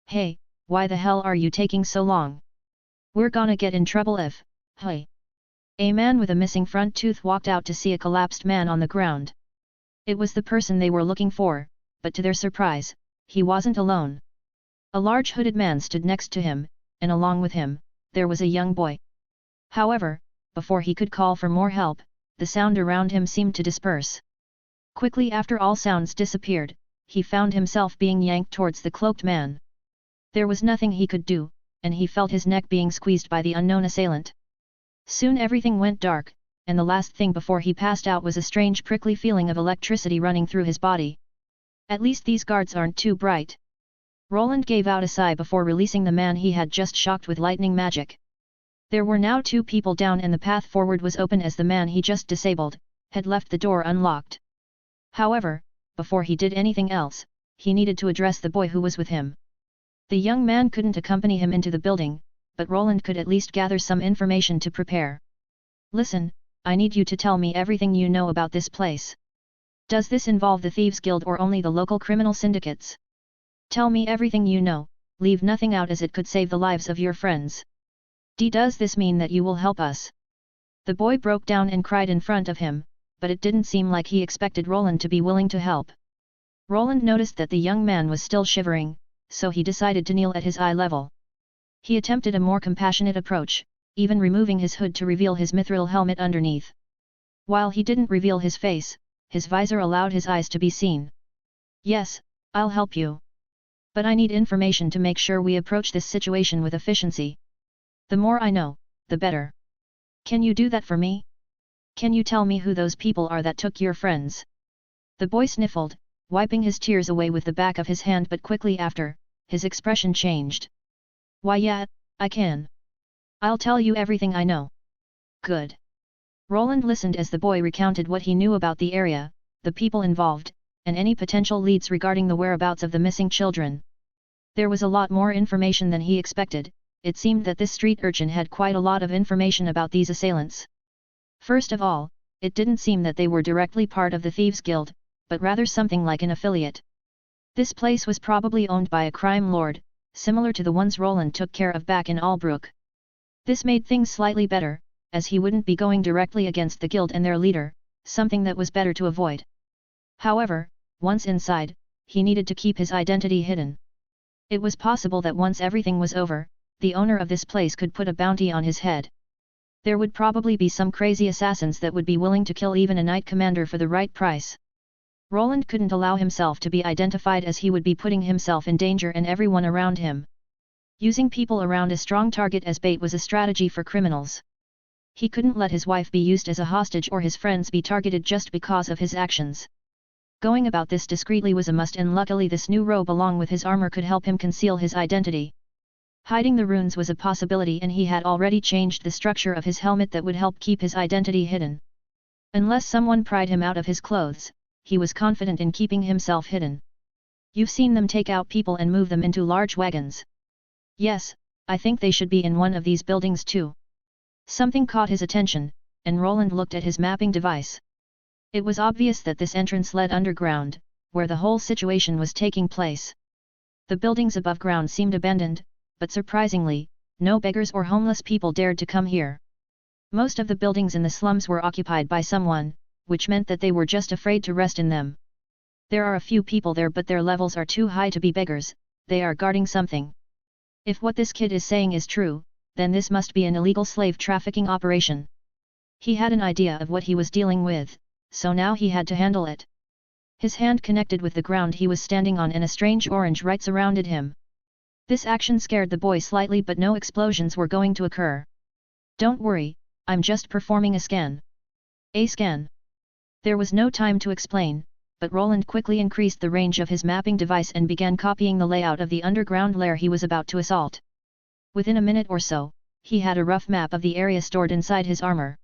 Hey, why the hell are you taking so long? We're gonna get in trouble if, hey. A man with a missing front tooth walked out to see a collapsed man on the ground. It was the person they were looking for, but to their surprise, he wasn't alone. A large hooded man stood next to him, and along with him, there was a young boy. However, before he could call for more help, the sound around him seemed to disperse. Quickly after all sounds disappeared, he found himself being yanked towards the cloaked man. There was nothing he could do, and he felt his neck being squeezed by the unknown assailant. Soon everything went dark, and the last thing before he passed out was a strange prickly feeling of electricity running through his body. At least these guards aren't too bright. Roland gave out a sigh before releasing the man he had just shocked with lightning magic. There were now 2 people down and the path forward was open as the man he just disabled had left the door unlocked. However, before he did anything else, he needed to address the boy who was with him. The young man couldn't accompany him into the building, but Roland could at least gather some information to prepare. Listen, I need you to tell me everything you know about this place. Does this involve the Thieves Guild or only the local criminal syndicates? Tell me everything you know, leave nothing out as it could save the lives of your friends. Does this mean that you will help us? The boy broke down and cried in front of him, but it didn't seem like he expected Roland to be willing to help. Roland noticed that the young man was still shivering, so he decided to kneel at his eye level. He attempted a more compassionate approach, even removing his hood to reveal his mithril helmet underneath. While he didn't reveal his face, his visor allowed his eyes to be seen. Yes, I'll help you. But I need information to make sure we approach this situation with efficiency. The more I know, the better. Can you do that for me? Can you tell me who those people are that took your friends? The boy sniffled, wiping his tears away with the back of his hand, but quickly after, his expression changed. Why yeah, I can. I'll tell you everything I know. Good. Roland listened as the boy recounted what he knew about the area, the people involved, and any potential leads regarding the whereabouts of the missing children. There was a lot more information than he expected. It seemed that this street urchin had quite a lot of information about these assailants. First of all, it didn't seem that they were directly part of the Thieves Guild, but rather something like an affiliate. This place was probably owned by a crime lord, similar to the ones Roland took care of back in Albrook. This made things slightly better, as he wouldn't be going directly against the guild and their leader, something that was better to avoid. However, once inside, he needed to keep his identity hidden. It was possible that once everything was over, the owner of this place could put a bounty on his head. There would probably be some crazy assassins that would be willing to kill even a knight commander for the right price. Roland couldn't allow himself to be identified, as he would be putting himself in danger and everyone around him. Using people around a strong target as bait was a strategy for criminals. He couldn't let his wife be used as a hostage or his friends be targeted just because of his actions. Going about this discreetly was a must, and luckily this new robe along with his armor could help him conceal his identity. Hiding the runes was a possibility, and he had already changed the structure of his helmet that would help keep his identity hidden. Unless someone pried him out of his clothes, he was confident in keeping himself hidden. You've seen them take out people and move them into large wagons. Yes, I think they should be in one of these buildings too. Something caught his attention, and Roland looked at his mapping device. It was obvious that this entrance led underground, where the whole situation was taking place. The buildings above ground seemed abandoned, but surprisingly, no beggars or homeless people dared to come here. Most of the buildings in the slums were occupied by someone, which meant that they were just afraid to rest in them. There are a few people there, but their levels are too high to be beggars. They are guarding something. If what this kid is saying is true, then this must be an illegal slave trafficking operation. He had an idea of what he was dealing with, so now he had to handle it. His hand connected with the ground he was standing on, and a strange orange light surrounded him. This action scared the boy slightly, but no explosions were going to occur. Don't worry, I'm just performing a scan. A scan. There was no time to explain, but Roland quickly increased the range of his mapping device and began copying the layout of the underground lair he was about to assault. Within a minute or so, he had a rough map of the area stored inside his armor.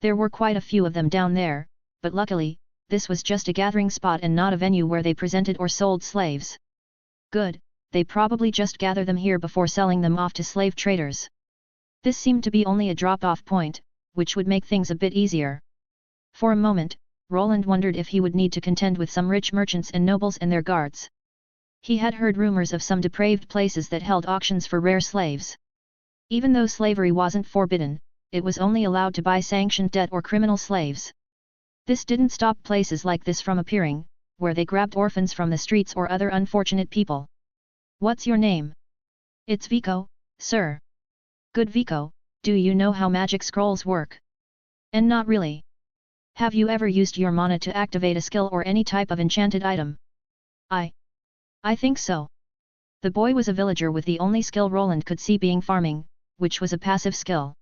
There were quite a few of them down there, but luckily, this was just a gathering spot and not a venue where they presented or sold slaves. Good, they probably just gather them here before selling them off to slave traders. This seemed to be only a drop-off point, which would make things a bit easier. For a moment, Roland wondered if he would need to contend with some rich merchants and nobles and their guards. He had heard rumors of some depraved places that held auctions for rare slaves. Even though slavery wasn't forbidden, it was only allowed to buy sanctioned debt or criminal slaves. This didn't stop places like this from appearing, where they grabbed orphans from the streets or other unfortunate people. What's your name? It's Vico, sir. Good Vico, do you know how magic scrolls work? And not really. Have you ever used your mana to activate a skill or any type of enchanted item? I think so. The boy was a villager with the only skill Roland could see being farming, which was a passive skill.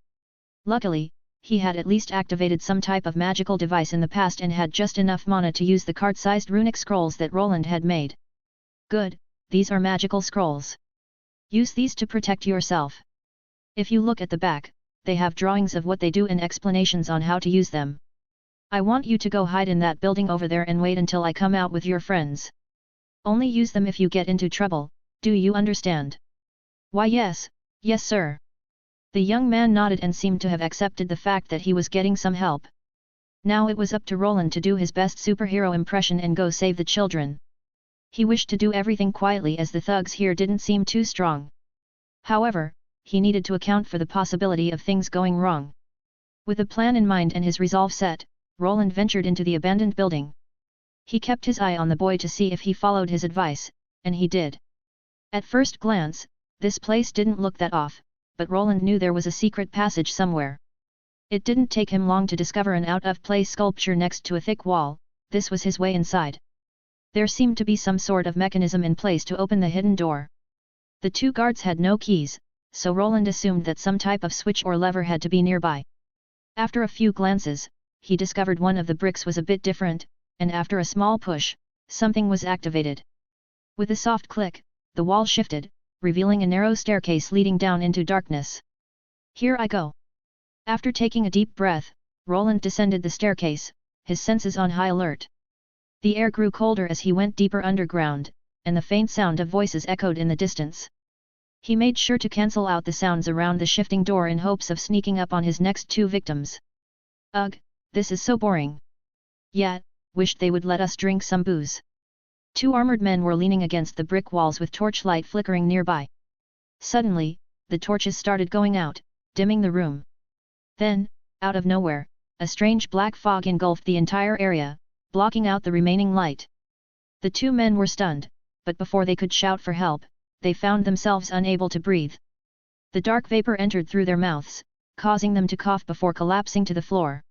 Luckily, he had at least activated some type of magical device in the past and had just enough mana to use the card-sized runic scrolls that Roland had made. Good, these are magical scrolls. Use these to protect yourself. If you look at the back, they have drawings of what they do and explanations on how to use them. I want you to go hide in that building over there and wait until I come out with your friends. Only use them if you get into trouble, do you understand? Why yes sir. The young man nodded and seemed to have accepted the fact that he was getting some help. Now it was up to Roland to do his best superhero impression and go save the children. He wished to do everything quietly as the thugs here didn't seem too strong. However, he needed to account for the possibility of things going wrong. With a plan in mind and his resolve set, Roland ventured into the abandoned building. He kept his eye on the boy to see if he followed his advice, and he did. At first glance, this place didn't look that off, but Roland knew there was a secret passage somewhere. It didn't take him long to discover an out-of-place sculpture next to a thick wall. This was his way inside. There seemed to be some sort of mechanism in place to open the hidden door. The two guards had no keys, so Roland assumed that some type of switch or lever had to be nearby. After a few glances, he discovered one of the bricks was a bit different, and after a small push, something was activated. With a soft click, the wall shifted, revealing a narrow staircase leading down into darkness. Here I go. After taking a deep breath, Roland descended the staircase, his senses on high alert. The air grew colder as he went deeper underground, and the faint sound of voices echoed in the distance. He made sure to cancel out the sounds around the shifting door in hopes of sneaking up on his next two victims. Ugh, this is so boring. Yeah, wished they would let us drink some booze. Two armored men were leaning against the brick walls with torchlight flickering nearby. Suddenly, the torches started going out, dimming the room. Then, out of nowhere, a strange black fog engulfed the entire area, blocking out the remaining light. The two men were stunned, but before they could shout for help, they found themselves unable to breathe. The dark vapor entered through their mouths, causing them to cough before collapsing to the floor.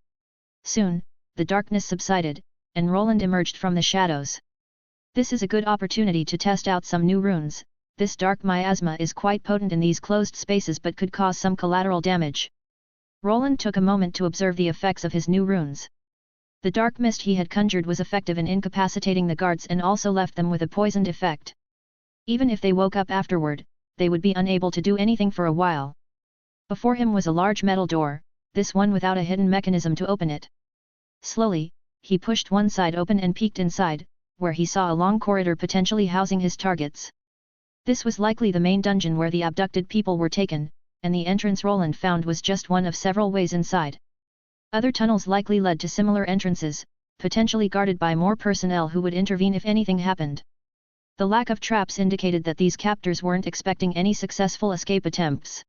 Soon, the darkness subsided, and Roland emerged from the shadows. This is a good opportunity to test out some new runes. This dark miasma is quite potent in these closed spaces but could cause some collateral damage. Roland took a moment to observe the effects of his new runes. The dark mist he had conjured was effective in incapacitating the guards and also left them with a poisoned effect. Even if they woke up afterward, they would be unable to do anything for a while. Before him was a large metal door, this one without a hidden mechanism to open it. Slowly, he pushed one side open and peeked inside, where he saw a long corridor potentially housing his targets. This was likely the main dungeon where the abducted people were taken, and the entrance Roland found was just one of several ways inside. Other tunnels likely led to similar entrances, potentially guarded by more personnel who would intervene if anything happened. The lack of traps indicated that these captors weren't expecting any successful escape attempts.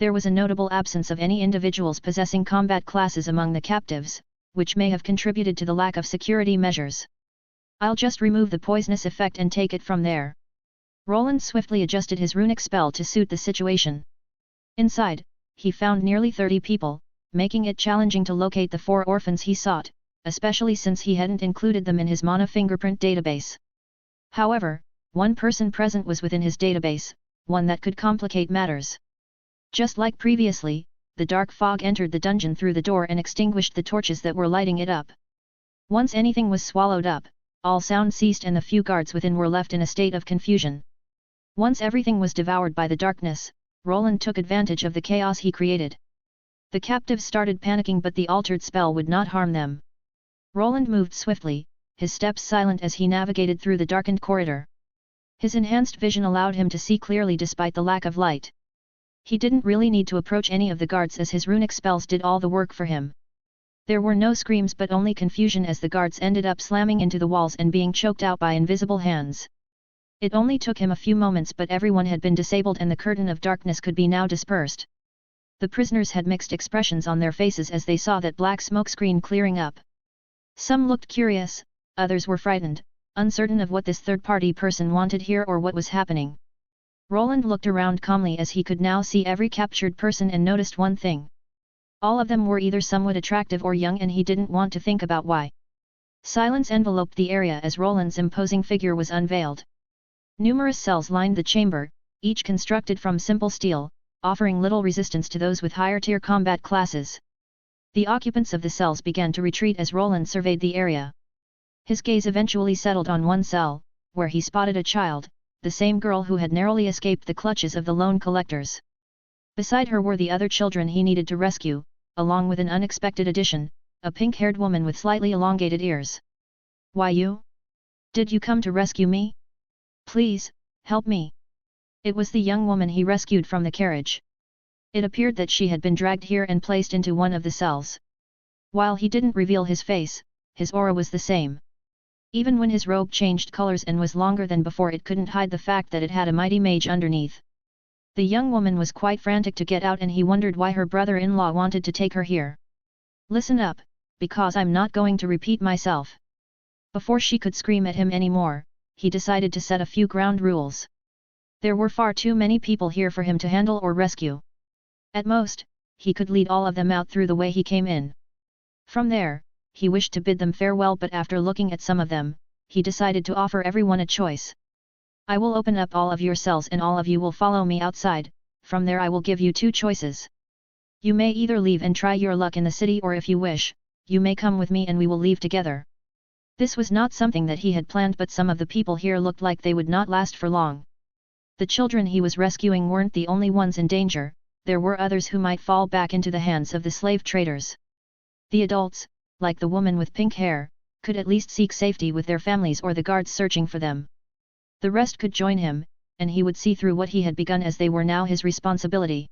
There was a notable absence of any individuals possessing combat classes among the captives, which may have contributed to the lack of security measures. I'll just remove the poisonous effect and take it from there. Roland swiftly adjusted his runic spell to suit the situation. Inside, he found nearly 30 people, making it challenging to locate the 4 orphans he sought, especially since he hadn't included them in his mana fingerprint database. However, one person present was within his database, one that could complicate matters. Just like previously, the dark fog entered the dungeon through the door and extinguished the torches that were lighting it up. Once anything was swallowed up, all sound ceased and the few guards within were left in a state of confusion. Once everything was devoured by the darkness, Roland took advantage of the chaos he created. The captives started panicking but the altered spell would not harm them. Roland moved swiftly, his steps silent as he navigated through the darkened corridor. His enhanced vision allowed him to see clearly despite the lack of light. He didn't really need to approach any of the guards as his runic spells did all the work for him. There were no screams but only confusion as the guards ended up slamming into the walls and being choked out by invisible hands. It only took him a few moments, but everyone had been disabled and the curtain of darkness could be now dispersed. The prisoners had mixed expressions on their faces as they saw that black smoke screen clearing up. Some looked curious, others were frightened, uncertain of what this third-party person wanted here or what was happening. Roland looked around calmly as he could now see every captured person and noticed one thing. All of them were either somewhat attractive or young, and he didn't want to think about why. Silence enveloped the area as Roland's imposing figure was unveiled. Numerous cells lined the chamber, each constructed from simple steel, offering little resistance to those with higher-tier combat classes. The occupants of the cells began to retreat as Roland surveyed the area. His gaze eventually settled on one cell, where he spotted a child, the same girl who had narrowly escaped the clutches of the loan collectors. Beside her were the other children he needed to rescue, along with an unexpected addition, a pink-haired woman with slightly elongated ears. "Why you? Did you come to rescue me? Please, help me." It was the young woman he rescued from the carriage. It appeared that she had been dragged here and placed into one of the cells. While he didn't reveal his face, his aura was the same. Even when his robe changed colors and was longer than before, it couldn't hide the fact that it had a mighty mage underneath. The young woman was quite frantic to get out, and he wondered why her brother-in-law wanted to take her here. "Listen up, because I'm not going to repeat myself." Before she could scream at him anymore, he decided to set a few ground rules. There were far too many people here for him to handle or rescue. At most, he could lead all of them out through the way he came in. From there, he wished to bid them farewell, but after looking at some of them, he decided to offer everyone a choice. "I will open up all of your cells and all of you will follow me outside. From there I will give you two choices. You may either leave and try your luck in the city, or if you wish, you may come with me and we will leave together." This was not something that he had planned, but some of the people here looked like they would not last for long. The children he was rescuing weren't the only ones in danger, there were others who might fall back into the hands of the slave traders. The adults, like the woman with pink hair, could at least seek safety with their families or the guards searching for them. The rest could join him, and he would see through what he had begun, as they were now his responsibility.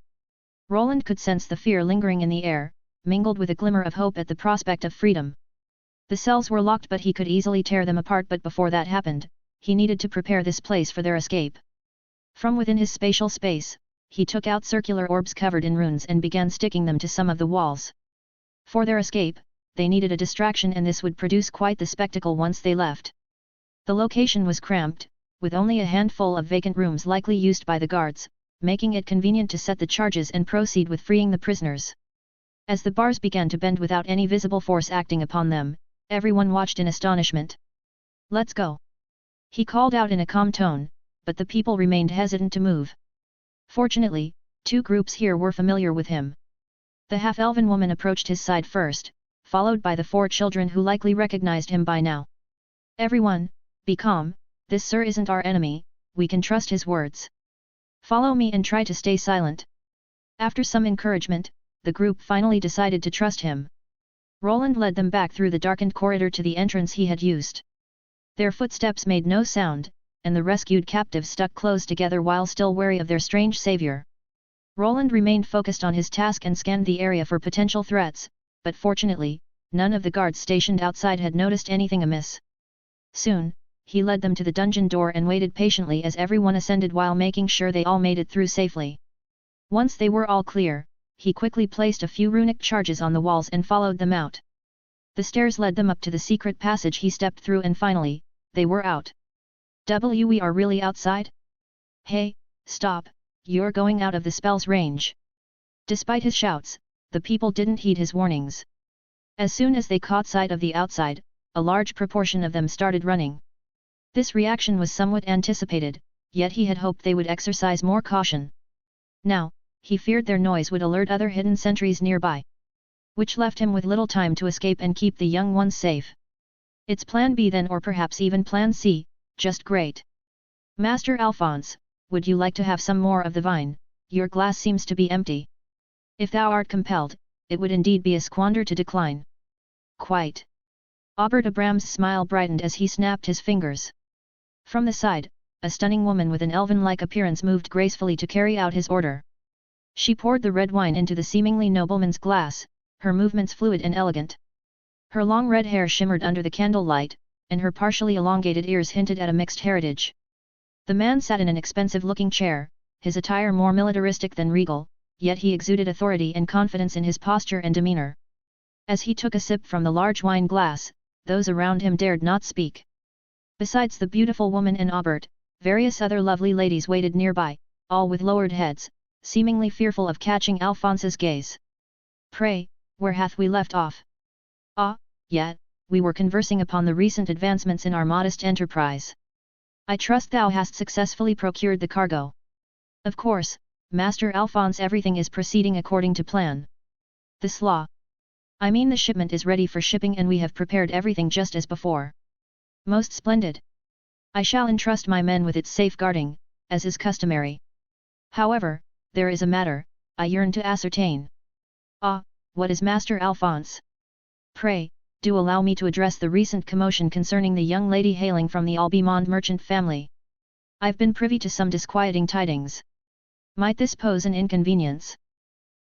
Roland could sense the fear lingering in the air, mingled with a glimmer of hope at the prospect of freedom. The cells were locked, but he could easily tear them apart, but before that happened, he needed to prepare this place for their escape. From within his spatial space, he took out circular orbs covered in runes and began sticking them to some of the walls. For their escape, they needed a distraction, and this would produce quite the spectacle once they left. The location was cramped, with only a handful of vacant rooms likely used by the guards, making it convenient to set the charges and proceed with freeing the prisoners. As the bars began to bend without any visible force acting upon them, everyone watched in astonishment. "Let's go!" he called out in a calm tone, but the people remained hesitant to move. Fortunately, two groups here were familiar with him. The half-elven woman approached his side first, followed by the four children who likely recognized him by now. "Everyone, be calm, this sir isn't our enemy, we can trust his words. Follow me and try to stay silent." After some encouragement, the group finally decided to trust him. Roland led them back through the darkened corridor to the entrance he had used. Their footsteps made no sound, and the rescued captives stuck close together while still wary of their strange savior. Roland remained focused on his task and scanned the area for potential threats, but fortunately, none of the guards stationed outside had noticed anything amiss. Soon, he led them to the dungeon door and waited patiently as everyone ascended while making sure they all made it through safely. Once they were all clear, he quickly placed a few runic charges on the walls and followed them out. The stairs led them up to the secret passage he stepped through, and finally, they were out. "We are really outside? Hey, stop, you're going out of the spell's range." Despite his shouts, the people didn't heed his warnings. As soon as they caught sight of the outside, a large proportion of them started running. This reaction was somewhat anticipated, yet he had hoped they would exercise more caution. Now, he feared their noise would alert other hidden sentries nearby, which left him with little time to escape and keep the young ones safe. It's Plan B then, or perhaps even Plan C, just great. "Master Alphonse, would you like to have some more of the vine? Your glass seems to be empty." "If thou art compelled, it would indeed be a squander to decline." "Quite." Aubert Abram's smile brightened as he snapped his fingers. From the side, a stunning woman with an elven-like appearance moved gracefully to carry out his order. She poured the red wine into the seemingly nobleman's glass, her movements fluid and elegant. Her long red hair shimmered under the candlelight, and her partially elongated ears hinted at a mixed heritage. The man sat in an expensive-looking chair, his attire more militaristic than regal, yet he exuded authority and confidence in his posture and demeanor. As he took a sip from the large wine glass, those around him dared not speak. Besides the beautiful woman and Aubert, various other lovely ladies waited nearby, all with lowered heads, seemingly fearful of catching Alphonse's gaze. "Pray, where hath we left off?" "Ah, yet, we were conversing upon the recent advancements in our modest enterprise. I trust thou hast successfully procured the cargo." "Of course, Master Alphonse, everything is proceeding according to plan. This law. I mean the shipment is ready for shipping and we have prepared everything just as before." "Most splendid. I shall entrust my men with its safeguarding, as is customary. However, there is a matter, I yearn to ascertain." "Ah, what is Master Alphonse?" "Pray, do allow me to address the recent commotion concerning the young lady hailing from the Albemarle merchant family. I've been privy to some disquieting tidings. Might this pose an inconvenience?"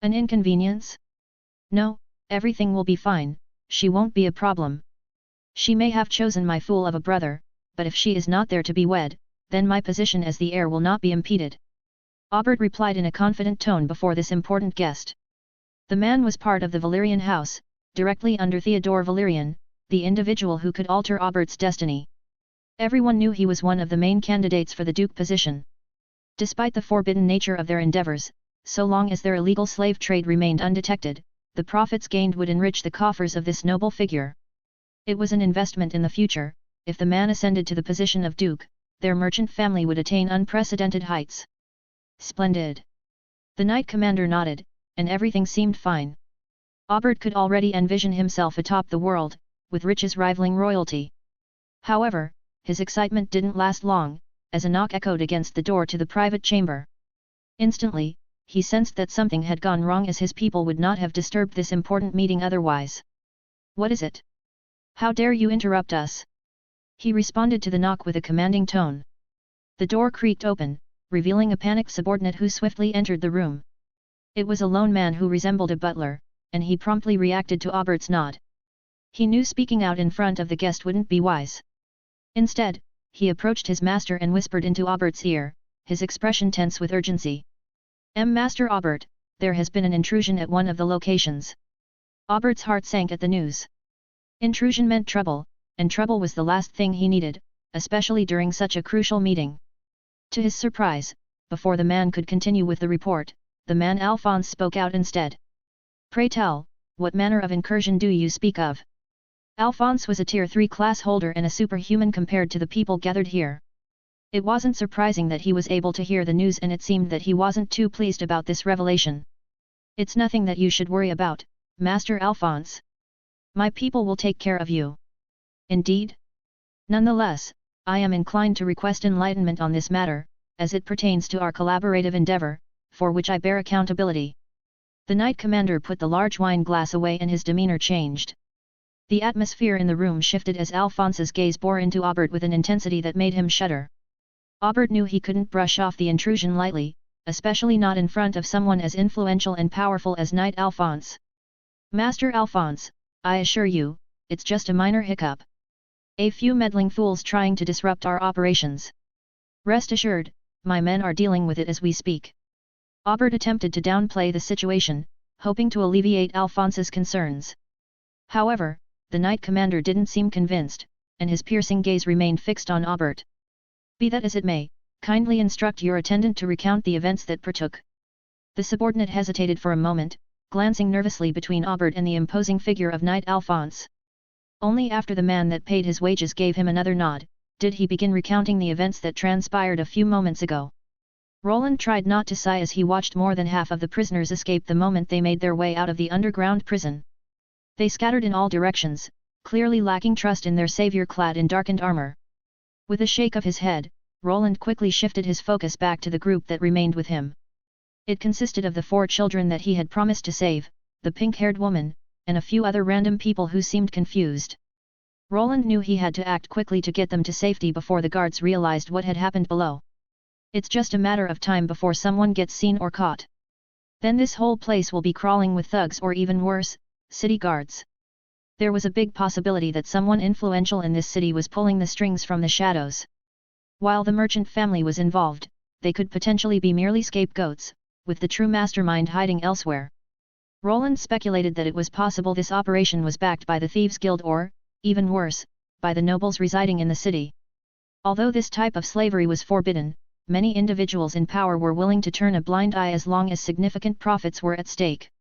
"An inconvenience? No, everything will be fine, she won't be a problem. She may have chosen my fool of a brother, but if she is not there to be wed, then my position as the heir will not be impeded." Aubert replied in a confident tone before this important guest. The man was part of the Valerian house, directly under Theodore Valerian, the individual who could alter Aubert's destiny. Everyone knew he was one of the main candidates for the duke position. Despite the forbidden nature of their endeavors, so long as their illegal slave trade remained undetected, the profits gained would enrich the coffers of this noble figure. It was an investment in the future. If the man ascended to the position of duke, their merchant family would attain unprecedented heights. "Splendid." The knight commander nodded, and everything seemed fine. Aubert could already envision himself atop the world, with riches rivaling royalty. However, his excitement didn't last long, as a knock echoed against the door to the private chamber. Instantly, he sensed that something had gone wrong, as his people would not have disturbed this important meeting otherwise. "What is it? How dare you interrupt us?" he responded to the knock with a commanding tone. The door creaked open, revealing a panicked subordinate who swiftly entered the room. It was a lone man who resembled a butler, and he promptly reacted to Aubert's nod. He knew speaking out in front of the guest wouldn't be wise. Instead, he approached his master and whispered into Aubert's ear, his expression tense with urgency. "Master Aubert, there has been an intrusion at one of the locations." Aubert's heart sank at the news. Intrusion meant trouble, and trouble was the last thing he needed, especially during such a crucial meeting. To his surprise, before the man could continue with the report, the man Alphonse spoke out instead. "Pray tell, what manner of incursion do you speak of?" Alphonse was a Tier 3 class holder and a superhuman compared to the people gathered here. It wasn't surprising that he was able to hear the news, and it seemed that he wasn't too pleased about this revelation. "It's nothing that you should worry about, Master Alphonse. My people will take care of you." "Indeed? Nonetheless, I am inclined to request enlightenment on this matter, as it pertains to our collaborative endeavor, for which I bear accountability." The knight commander put the large wine glass away and his demeanor changed. The atmosphere in the room shifted as Alphonse's gaze bore into Aubert with an intensity that made him shudder. Aubert knew he couldn't brush off the intrusion lightly, especially not in front of someone as influential and powerful as Knight Alphonse. "Master Alphonse, I assure you, it's just a minor hiccup. A few meddling fools trying to disrupt our operations. Rest assured, my men are dealing with it as we speak." Aubert attempted to downplay the situation, hoping to alleviate Alphonse's concerns. However, the knight commander didn't seem convinced, and his piercing gaze remained fixed on Aubert. "Be that as it may, kindly instruct your attendant to recount the events that partook." The subordinate hesitated for a moment, glancing nervously between Aubert and the imposing figure of Knight Alphonse. Only after the man that paid his wages gave him another nod, did he begin recounting the events that transpired a few moments ago. Roland tried not to sigh as he watched more than half of the prisoners escape the moment they made their way out of the underground prison. They scattered in all directions, clearly lacking trust in their savior clad in darkened armor. With a shake of his head, Roland quickly shifted his focus back to the group that remained with him. It consisted of the 4 children that he had promised to save, the pink-haired woman, and a few other random people who seemed confused. Roland knew he had to act quickly to get them to safety before the guards realized what had happened below. It's just a matter of time before someone gets seen or caught. Then this whole place will be crawling with thugs, or even worse, city guards. There was a big possibility that someone influential in this city was pulling the strings from the shadows. While the merchant family was involved, they could potentially be merely scapegoats, with the true mastermind hiding elsewhere. Roland speculated that it was possible this operation was backed by the Thieves' Guild or, even worse, by the nobles residing in the city. Although this type of slavery was forbidden, many individuals in power were willing to turn a blind eye as long as significant profits were at stake.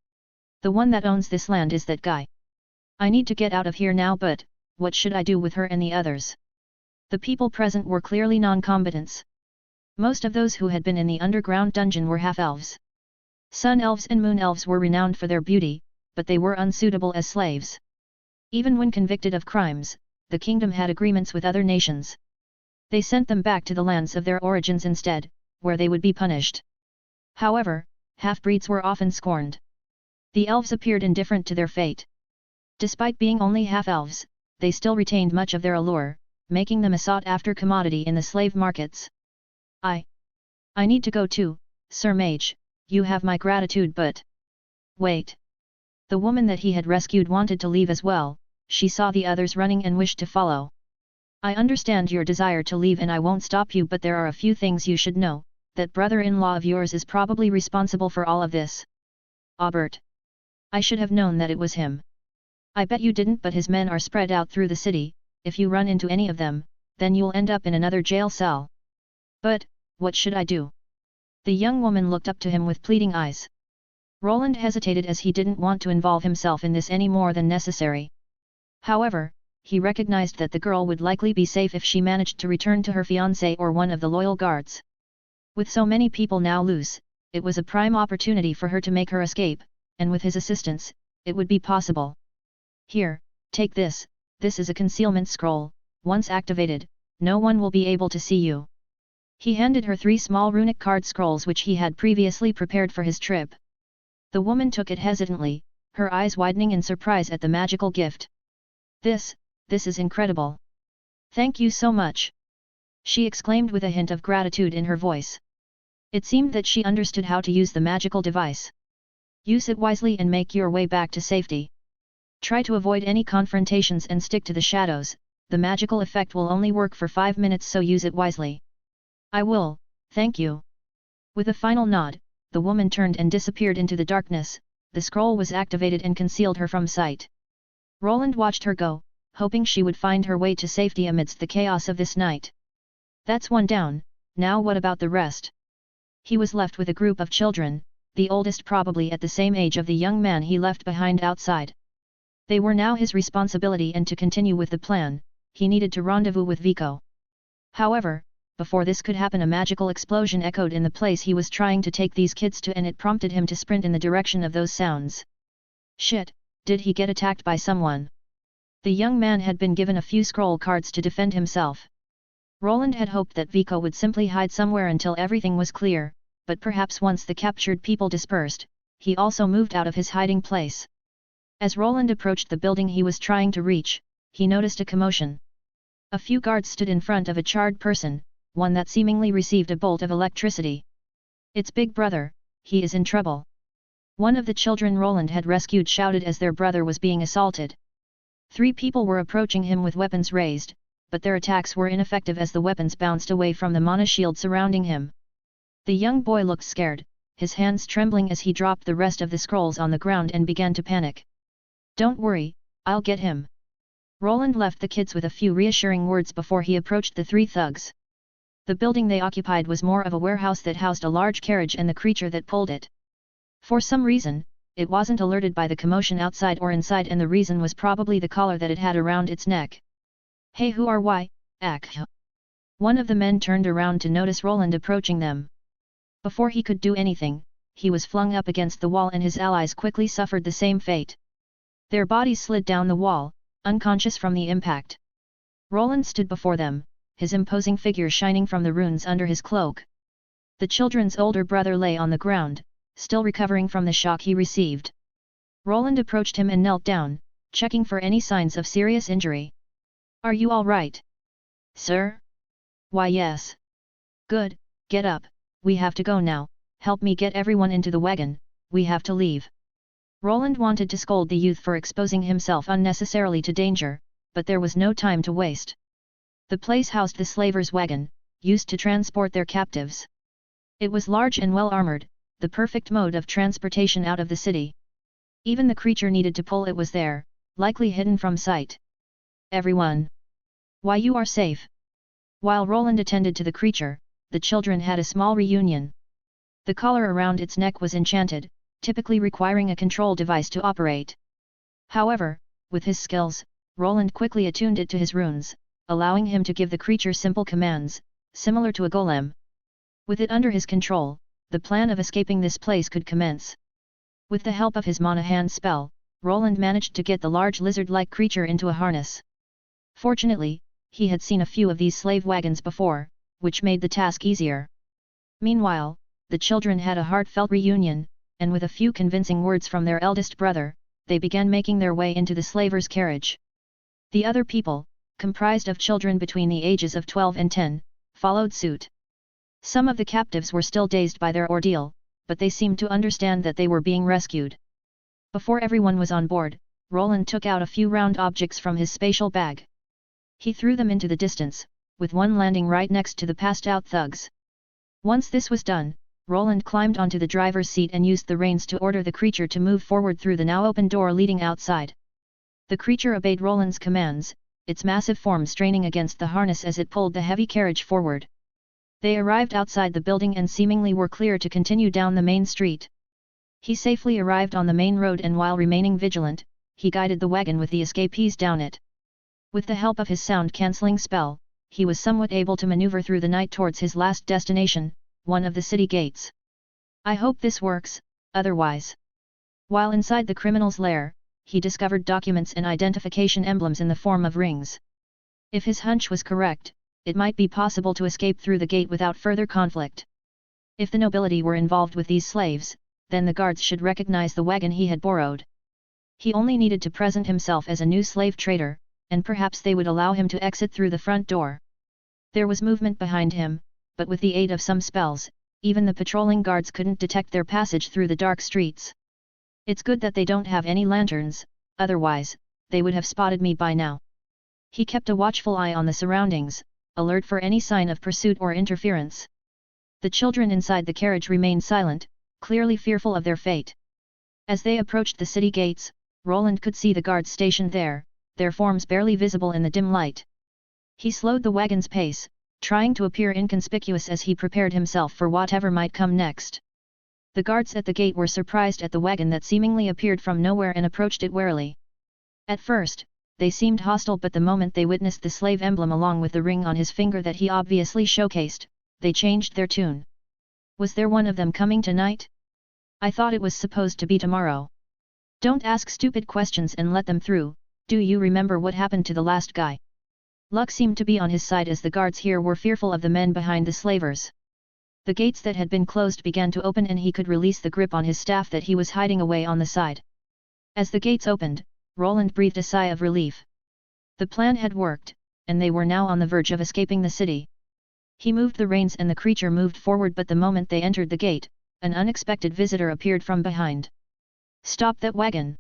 The one that owns this land is that guy. I need to get out of here now, but what should I do with her and the others? The people present were clearly non-combatants. Most of those who had been in the underground dungeon were half-elves. Sun elves and moon elves were renowned for their beauty, but they were unsuitable as slaves. Even when convicted of crimes, the kingdom had agreements with other nations. They sent them back to the lands of their origins instead, where they would be punished. However, half-breeds were often scorned. The elves appeared indifferent to their fate. Despite being only half-elves, they still retained much of their allure, making them a sought-after commodity in the slave markets. I need to go too, Sir Mage, you have my gratitude, but... Wait. The woman that he had rescued wanted to leave as well. She saw the others running and wished to follow. I understand your desire to leave and I won't stop you, but there are a few things you should know. That brother-in-law of yours is probably responsible for all of this. Aubert. I should have known that it was him. I bet you didn't, but his men are spread out through the city. If you run into any of them, then you'll end up in another jail cell. But, what should I do? The young woman looked up to him with pleading eyes. Roland hesitated as he didn't want to involve himself in this any more than necessary. However, he recognized that the girl would likely be safe if she managed to return to her fiancé or one of the loyal guards. With so many people now loose, it was a prime opportunity for her to make her escape, and with his assistance, it would be possible. Here, take this. This is a concealment scroll. Once activated, no one will be able to see you. He handed her 3 small runic card scrolls which he had previously prepared for his trip. The woman took it hesitantly, her eyes widening in surprise at the magical gift. This is incredible. Thank you so much. She exclaimed with a hint of gratitude in her voice. It seemed that she understood how to use the magical device. Use it wisely and make your way back to safety. Try to avoid any confrontations and stick to the shadows. The magical effect will only work for 5 minutes, so use it wisely. I will, thank you. With a final nod, the woman turned and disappeared into the darkness. The scroll was activated and concealed her from sight. Roland watched her go, hoping she would find her way to safety amidst the chaos of this night. That's one down. Now what about the rest? He was left with a group of children, the oldest probably at the same age of the young man he left behind outside. They were now his responsibility, and to continue with the plan, he needed to rendezvous with Vico. However, before this could happen, a magical explosion echoed in the place he was trying to take these kids to, and it prompted him to sprint in the direction of those sounds. Shit, did he get attacked by someone? The young man had been given a few scroll cards to defend himself. Roland had hoped that Vico would simply hide somewhere until everything was clear, but perhaps once the captured people dispersed, he also moved out of his hiding place. As Roland approached the building he was trying to reach, he noticed a commotion. A few guards stood in front of a charred person, one that seemingly received a bolt of electricity. It's Big Brother, he is in trouble. One of the children Roland had rescued shouted as their brother was being assaulted. 3 people were approaching him with weapons raised, but their attacks were ineffective as the weapons bounced away from the mana shield surrounding him. The young boy looked scared, his hands trembling as he dropped the rest of the scrolls on the ground and began to panic. Don't worry, I'll get him. Roland left the kids with a few reassuring words before he approached the 3 thugs. The building they occupied was more of a warehouse that housed a large carriage and the creature that pulled it. For some reason, it wasn't alerted by the commotion outside or inside, and the reason was probably the collar that it had around its neck. Hey, who are why, Ak? One of the men turned around to notice Roland approaching them. Before he could do anything, he was flung up against the wall and his allies quickly suffered the same fate. Their bodies slid down the wall, unconscious from the impact. Roland stood before them, his imposing figure shining from the runes under his cloak. The children's older brother lay on the ground, still recovering from the shock he received. Roland approached him and knelt down, checking for any signs of serious injury. Are you all right? Sir? Why, yes. Good, get up, we have to go now, help me get everyone into the wagon, we have to leave. Roland wanted to scold the youth for exposing himself unnecessarily to danger, but there was no time to waste. The place housed the slaver's wagon, used to transport their captives. It was large and well armored, the perfect mode of transportation out of the city. Even the creature needed to pull it was there, likely hidden from sight. Everyone! Why, you are safe! While Roland attended to the creature, the children had a small reunion. The collar around its neck was enchanted, typically requiring a control device to operate. However, with his skills, Roland quickly attuned it to his runes, allowing him to give the creature simple commands, similar to a golem. With it under his control, the plan of escaping this place could commence. With the help of his Mana Hand spell, Roland managed to get the large lizard-like creature into a harness. Fortunately, he had seen a few of these slave wagons before, which made the task easier. Meanwhile, the children had a heartfelt reunion, and with a few convincing words from their eldest brother, they began making their way into the slaver's carriage. The other people, comprised of children between the ages of 12 and 10, followed suit. Some of the captives were still dazed by their ordeal, but they seemed to understand that they were being rescued. Before everyone was on board, Roland took out a few round objects from his spatial bag. He threw them into the distance, with one landing right next to the passed-out thugs. Once this was done, Roland climbed onto the driver's seat and used the reins to order the creature to move forward through the now open door leading outside. The creature obeyed Roland's commands, its massive form straining against the harness as it pulled the heavy carriage forward. They arrived outside the building and seemingly were clear to continue down the main street. He safely arrived on the main road, and while remaining vigilant, he guided the wagon with the escapees down it. With the help of his sound-cancelling spell, he was somewhat able to maneuver through the night towards his last destination, one of the city gates. I hope this works, otherwise. While inside the criminal's lair, he discovered documents and identification emblems in the form of rings. If his hunch was correct, it might be possible to escape through the gate without further conflict. If the nobility were involved with these slaves, then the guards should recognize the wagon he had borrowed. He only needed to present himself as a new slave trader, and perhaps they would allow him to exit through the front door. There was movement behind him, but with the aid of some spells, even the patrolling guards couldn't detect their passage through the dark streets. It's good that they don't have any lanterns, otherwise, they would have spotted me by now. He kept a watchful eye on the surroundings, alert for any sign of pursuit or interference. The children inside the carriage remained silent, clearly fearful of their fate. As they approached the city gates, Roland could see the guards stationed there, their forms barely visible in the dim light. He slowed the wagon's pace, trying to appear inconspicuous as he prepared himself for whatever might come next. The guards at the gate were surprised at the wagon that seemingly appeared from nowhere and approached it warily. At first, they seemed hostile, but the moment they witnessed the slave emblem along with the ring on his finger that he obviously showcased, they changed their tune. Was there one of them coming tonight? I thought it was supposed to be tomorrow. Don't ask stupid questions and let them through. Do you remember what happened to the last guy? Luck seemed to be on his side as the guards here were fearful of the men behind the slavers. The gates that had been closed began to open and he could release the grip on his staff that he was hiding away on the side. As the gates opened, Roland breathed a sigh of relief. The plan had worked, and they were now on the verge of escaping the city. He moved the reins and the creature moved forward, but the moment they entered the gate, an unexpected visitor appeared from behind. Stop that wagon!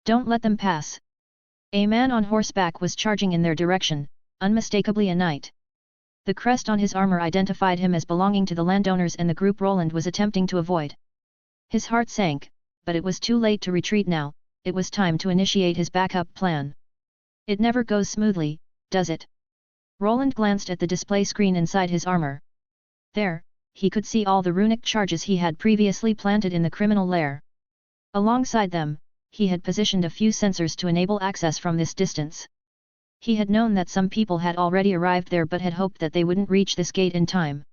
Don't let them pass! A man on horseback was charging in their direction, unmistakably a knight. The crest on his armor identified him as belonging to the landowners and the group Roland was attempting to avoid. His heart sank, but it was too late to retreat now. It was time to initiate his backup plan. It never goes smoothly, does it? Roland glanced at the display screen inside his armor. There, he could see all the runic charges he had previously planted in the criminal lair. Alongside them, he had positioned a few sensors to enable access from this distance. He had known that some people had already arrived there but had hoped that they wouldn't reach this gate in time.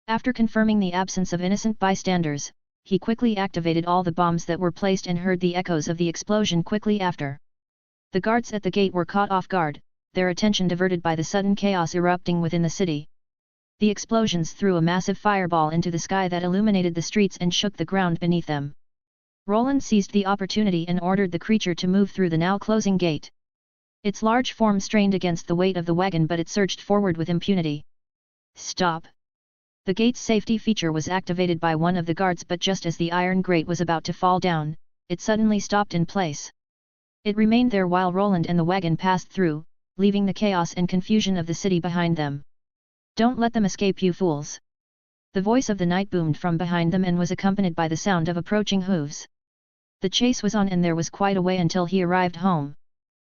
After confirming the absence of innocent bystanders, he quickly activated all the bombs that were placed and heard the echoes of the explosion quickly after. The guards at the gate were caught off guard, their attention diverted by the sudden chaos erupting within the city. The explosions threw a massive fireball into the sky that illuminated the streets and shook the ground beneath them. Roland seized the opportunity and ordered the creature to move through the now closing gate. Its large form strained against the weight of the wagon, but it surged forward with impunity. Stop! The gate's safety feature was activated by one of the guards, but just as the iron grate was about to fall down, it suddenly stopped in place. It remained there while Roland and the wagon passed through, leaving the chaos and confusion of the city behind them. Don't let them escape, you fools! The voice of the knight boomed from behind them and was accompanied by the sound of approaching hooves. The chase was on and there was quite a way until he arrived home.